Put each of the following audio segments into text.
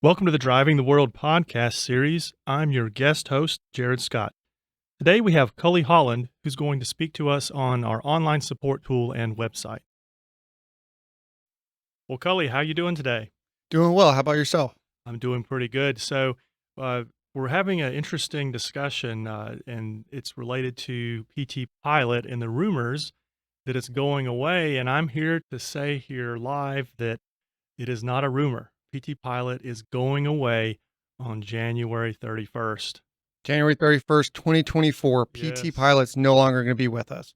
Welcome to the Driving the World podcast series. I'm your guest host, Jared Scott. Today we have Cully Holland, who's going to speak to us on our online support tool and website. Well, Cully, how you doing today? Doing well. How about yourself? I'm doing pretty good. So, we're having an interesting discussion, and it's related to PT Pilot and the rumors that it's going away. And I'm here to say here live that it is not a rumor. PT Pilot is going away on January 31st. January 31st, 2024, PT Yes. Pilot's no longer going to be with us.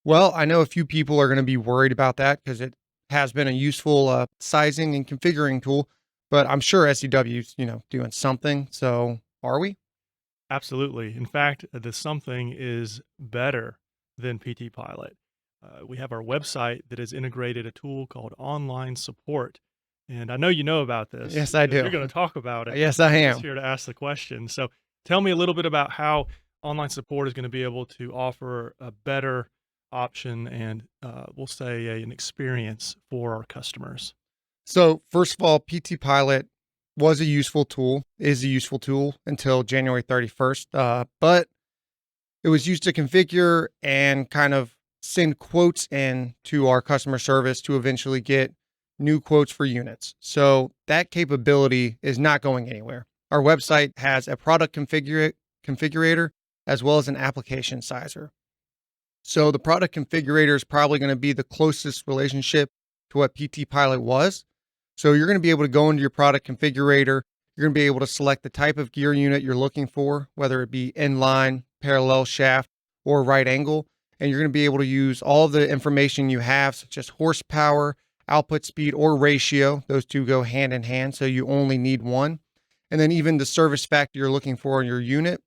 Well, I know a few people are going to be worried about that because it has been a useful sizing and configuring tool, but I'm sure SEW's, doing something. So are we? Absolutely. In fact, the something is better than PT Pilot. We have our website that has integrated a tool called online support. And I know you know about this Yes, I because do. you're going to talk about it. Yes, I I'm just am. here to ask the question. So tell me a little bit about how online support is going to be able to offer a better option and we'll say an experience for our customers. So, first of all, PT Pilot was a useful tool, is a useful tool until January 31st. But it was used to configure and kind of send quotes in to our customer service to eventually get new quotes for units. So that capability is not going anywhere. Our website has a product configurator as well as an application sizer. So the product configurator is probably going to be the closest relationship to what PT Pilot was. So you're going to be able to go into your product configurator. You're going to be able to select the type of gear unit you're looking for, whether it be inline, parallel shaft, or right angle. And you're going to be able to use all of the information you have, such as horsepower, output speed, or ratio. Those two go hand in hand, so you only need one. And then even the service factor you're looking for in your unit.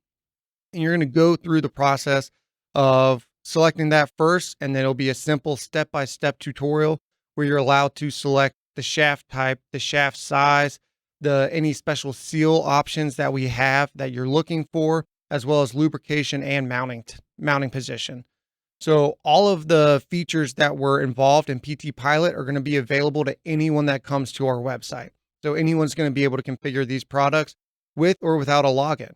And you're going to go through the process of selecting that first, and then it'll be a simple step-by-step tutorial where you're allowed to select the shaft type, the shaft size, any special seal options that we have that you're looking for, as well as lubrication and mounting position. So all of the features that were involved in PT Pilot are going to be available to anyone that comes to our website. So anyone's going to be able to configure these products with or without a login.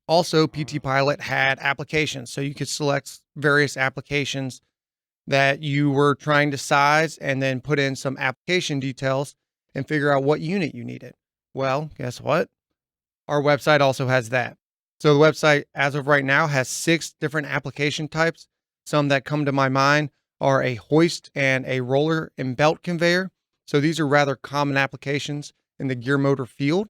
Also, PT Pilot had applications, so you could select various applications that you were trying to size and then put in some application details and figure out what unit you needed. Well, guess what? Our website also has that. So the website, as of right now, has 6 different application types. Some that come to my mind are a hoist and a roller and belt conveyor. So these are rather common applications in the gear motor field.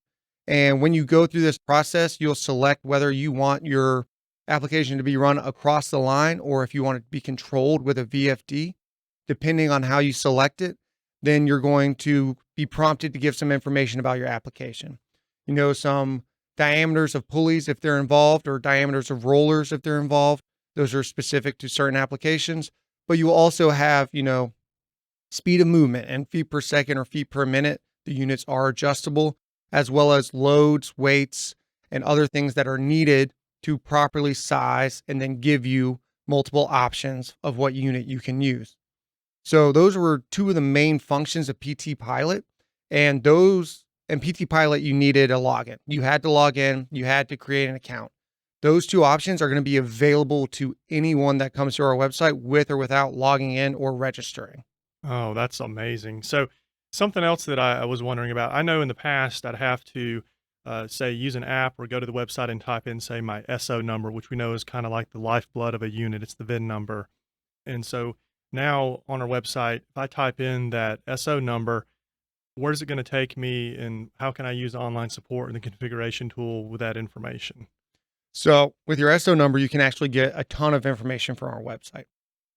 And when you go through this process, you'll select whether you want your application to be run across the line or if you want it to be controlled with a VFD. Depending on how you select it, then you're going to be prompted to give some information about your application. Some diameters of pulleys if they're involved, or diameters of rollers if they're involved. Those are specific to certain applications. But you will also have, speed of movement and feet per second or feet per minute. The units are adjustable, as well as loads, weights, and other things that are needed to properly size and then give you multiple options of what unit you can use. So those were two of the main functions of PT Pilot. And PT Pilot, you needed a login. You had to log in, you had to create an account. Those two options are going to be available to anyone that comes to our website with or without logging in or registering. Oh, that's amazing. So, something else that I was wondering about, I know in the past I'd have to say use an app or go to the website and type in, say, my SO number, which we know is kind of like the lifeblood of a unit. It's the VIN number. And so now on our website, if I type in that SO number, where's it going to take me and how can I use online support and the configuration tool with that information? So with your SO number, you can actually get a ton of information from our website.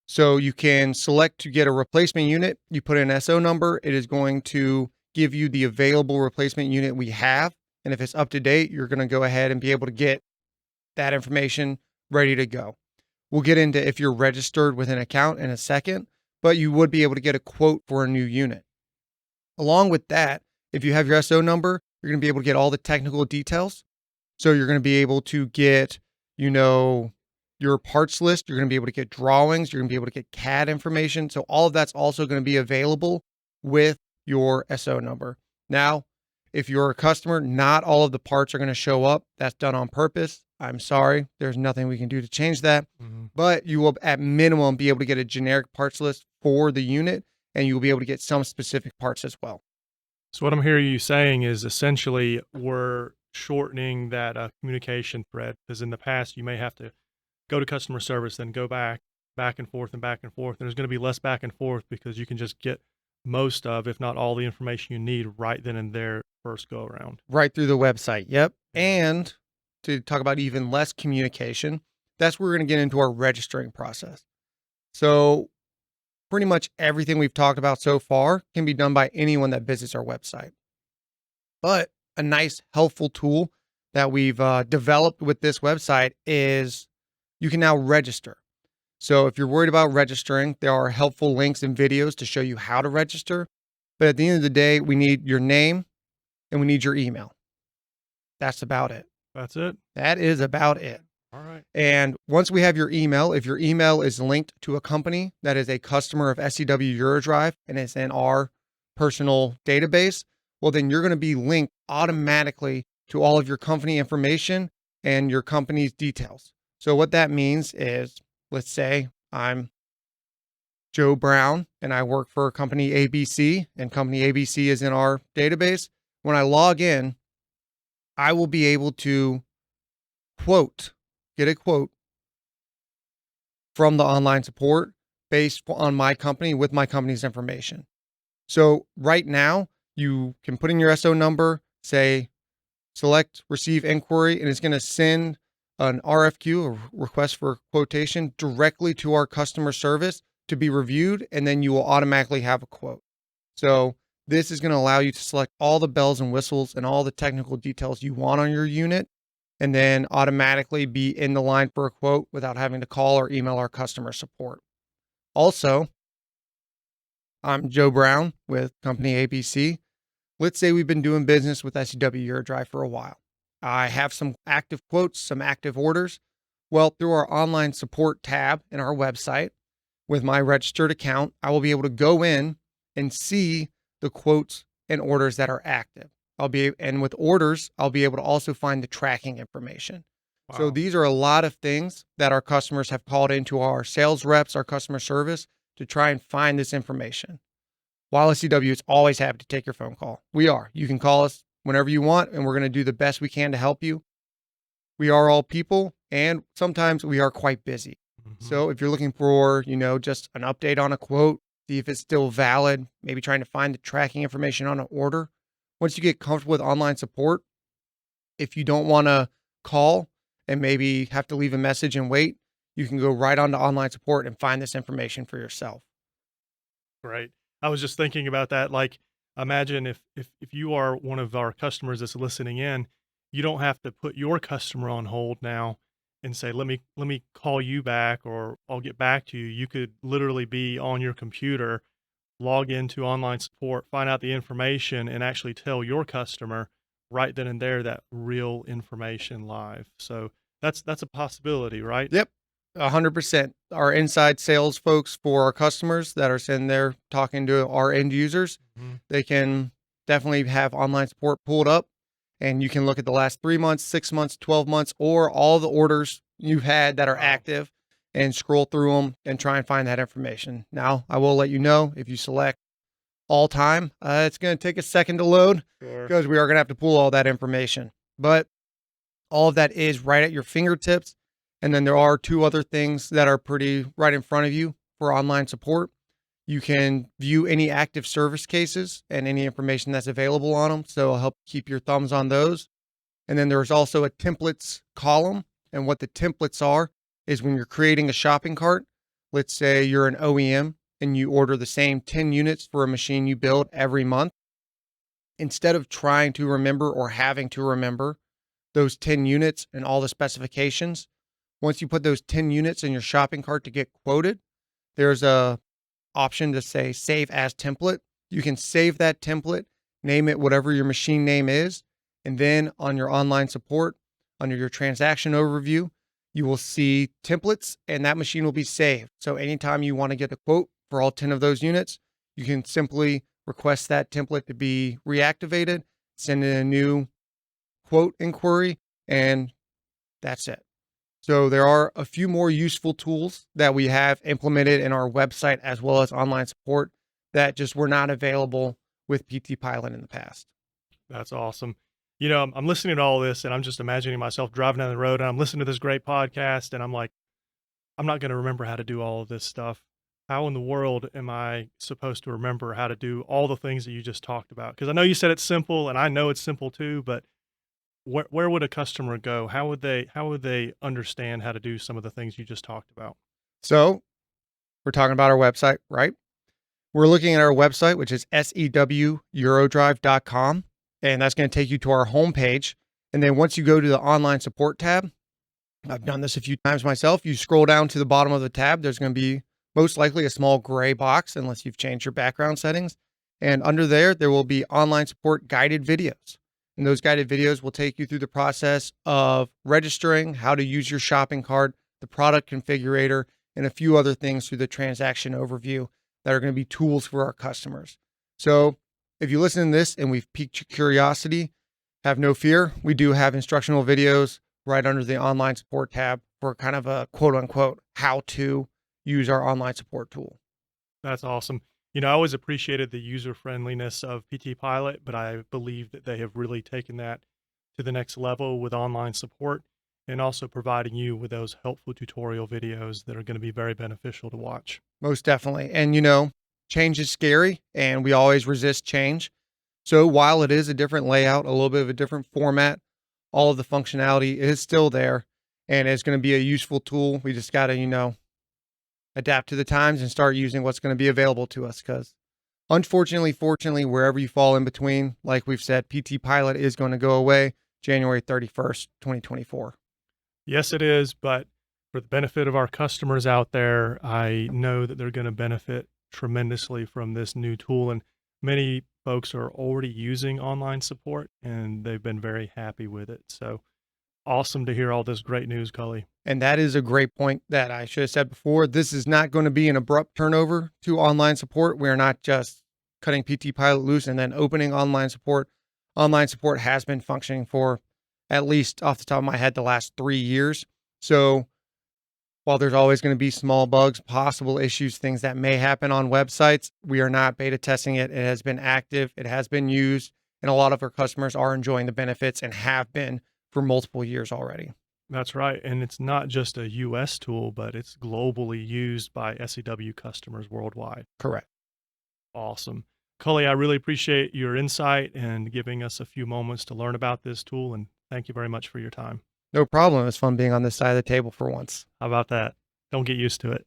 So you can select to get a replacement unit. You put in an SO number. It is going to give you the available replacement unit we have. And if it's up to date, you're going to go ahead and be able to get that information ready to go. We'll get into if you're registered with an account in a second, but you would be able to get a quote for a new unit. Along with that, if you have your SO number, you're going to be able to get all the technical details. So you're going to be able to get, your parts list. You're going to be able to get drawings. You're going to be able to get CAD information. So all of that's also going to be available with your SO number. Now, If you're a customer, not all of the parts are going to show up. That's done on purpose. I'm sorry. There's nothing we can do to change that. Mhm. But you will, at minimum, be able to get a generic parts list for the unit, and you'll be able to get some specific parts as well. So what I'm hearing you saying is essentially we're shortening that communication thread because in the past you may have to go to customer service, then go back and forth and back and forth. And there's going to be less back and forth because you can just get most of, if not all, the information you need right then and there first go around. Right through the website. Yep. Yeah. And to talk about even less communication, that's where we're going to get into our registering process. So pretty much everything we've talked about so far can be done by anyone that visits our website. But a nice, helpful tool that we've developed with this website is you can now register. So if you're worried about registering, there are helpful links and videos to show you how to register. But at the end of the day, we need your name and we need your email. That's about it. That's it. That is about it. All right. And once we have your email, if your email is linked to a company that is a customer of SEW-EURODRIVE and is in our personal database, well, then you're going to be linked automatically to all of your company information and your company's details. So what that means is, let's say I'm Joe Brown and I work for company ABC and company ABC is in our database. When I log in, I will be able to get a quote from the online support based on my company with my company's information. So right now you can put in your SO number, say, select receive inquiry, and it's going to send an RFQ, a request for quotation, directly to our customer service to be reviewed. And then you will automatically have a quote. So this is going to allow you to select all the bells and whistles and all the technical details you want on your unit, and then automatically be in the line for a quote without having to call or email our customer support. Also, I'm Joe Brown with company ABC. Let's say we've been doing business with SEW-EURODRIVE for a while. I have some active quotes, some active orders. Well, through our online support tab in our website with my registered account, I will be able to go in and see the quotes and orders that are active. And with orders, I'll be able to also find the tracking information. Wow. So these are a lot of things that our customers have called into our sales reps, our customer service to try and find this information. While SEW is always happy to take your phone call. We are. You can call us whenever you want, and we're going to do the best we can to help you. We are all people, and sometimes we are quite busy. Mhm. So if you're looking for, just an update on a quote, see if it's still valid, maybe trying to find the tracking information on an order. Once you get comfortable with online support, if you don't want to call and maybe have to leave a message and wait, you can go right onto online support and find this information for yourself. Great. I was just thinking about that. Like, imagine if you are one of our customers that's listening in, you don't have to put your customer on hold now and say, let me call you back or I'll get back to you. You could literally be on your computer, log into online support, find out the information, and actually tell your customer right then and there that real information live. So that's a possibility, right? Yep. 100%. Our inside sales folks for our customers that are sitting there talking to our end users, Mhm. they can definitely have online support pulled up, and you can look at the last 3 months, 6 months, 12 months, or all the orders you've had that are Wow. active and scroll through them and try and find that information. Now, I will let you know if you select all time, it's going to take a second to load Sure. because we are going to have to pull all that information. But all of that is right at your fingertips. And then there are two other things that are pretty right in front of you for online support. You can view any active service cases and any information that's available on them. So it'll help keep your thumbs on those. And then there's also a templates column. And what the templates are is when you're creating a shopping cart, let's say you're an OEM and you order the same 10 units for a machine you build every month. Instead of trying to remember or having to remember those 10 units and all the specifications, once you put those 10 units in your shopping cart to get quoted, there's a option to say save as template. You can save that template, name it whatever your machine name is, and then on your online support, under your transaction overview, you will see templates and that machine will be saved. So anytime you want to get a quote for all 10 of those units, you can simply request that template to be reactivated, send in a new quote inquiry, and that's it. So there are a few more useful tools that we have implemented in our website as well as online support that just were not available with PT Pilot in the past. That's awesome. I'm listening to all this and I'm just imagining myself driving down the road and I'm listening to this great podcast and I'm like, I'm not going to remember how to do all of this stuff. How in the world am I supposed to remember how to do all the things that you just talked about? Because I know you said it's simple and I know it's simple too, but where would a customer go? How would they understand how to do some of the things you just talked about? So we're talking about our website, right? We're looking at our website, which is SEW-EURODRIVE.com. And that's going to take you to our homepage. And then once you go to the online support tab, I've done this a few times myself. You scroll down to the bottom of the tab, there's going to be most likely a small gray box, unless you've changed your background settings. And under there, there will be online support guided videos. And those guided videos will take you through the process of registering, how to use your shopping cart, the product configurator, and a few other things through the transaction overview that are going to be tools for our customers. So if you listen to this and we've piqued your curiosity, have no fear. We do have instructional videos right under the online support tab for kind of a quote unquote, how to use our online support tool. That's awesome. I always appreciated the user friendliness of PT Pilot, but I believe that they have really taken that to the next level with online support and also providing you with those helpful tutorial videos that are going to be very beneficial to watch. Most definitely. And change is scary and we always resist change. So while it is a different layout, a little bit of a different format, all of the functionality is still there and it's going to be a useful tool. We just got to, adapt to the times and start using what's going to be available to us. Because unfortunately, fortunately, wherever you fall in between, like we've said, PT Pilot is going to go away January 31st, 2024. Yes, it is. But for the benefit of our customers out there, I know that they're going to benefit tremendously from this new tool. And many folks are already using online support and they've been very happy with it. So awesome to hear all this great news, Cully. And that is a great point that I should have said before. This is not going to be an abrupt turnover to online support. We're not just cutting PT Pilot loose and then opening online support. Online support has been functioning for at least off the top of my head the last 3 years. So while there's always going to be small bugs, possible issues, things that may happen on websites, we are not beta testing it. It has been active. It has been used. And a lot of our customers are enjoying the benefits and have been for multiple years already. That's right. And it's not just a US tool, but it's globally used by SEW customers worldwide. Correct. Awesome. Cully, I really appreciate your insight and giving us a few moments to learn about this tool. And thank you very much for your time. No problem. It was fun being on this side of the table for once. How about that? Don't get used to it.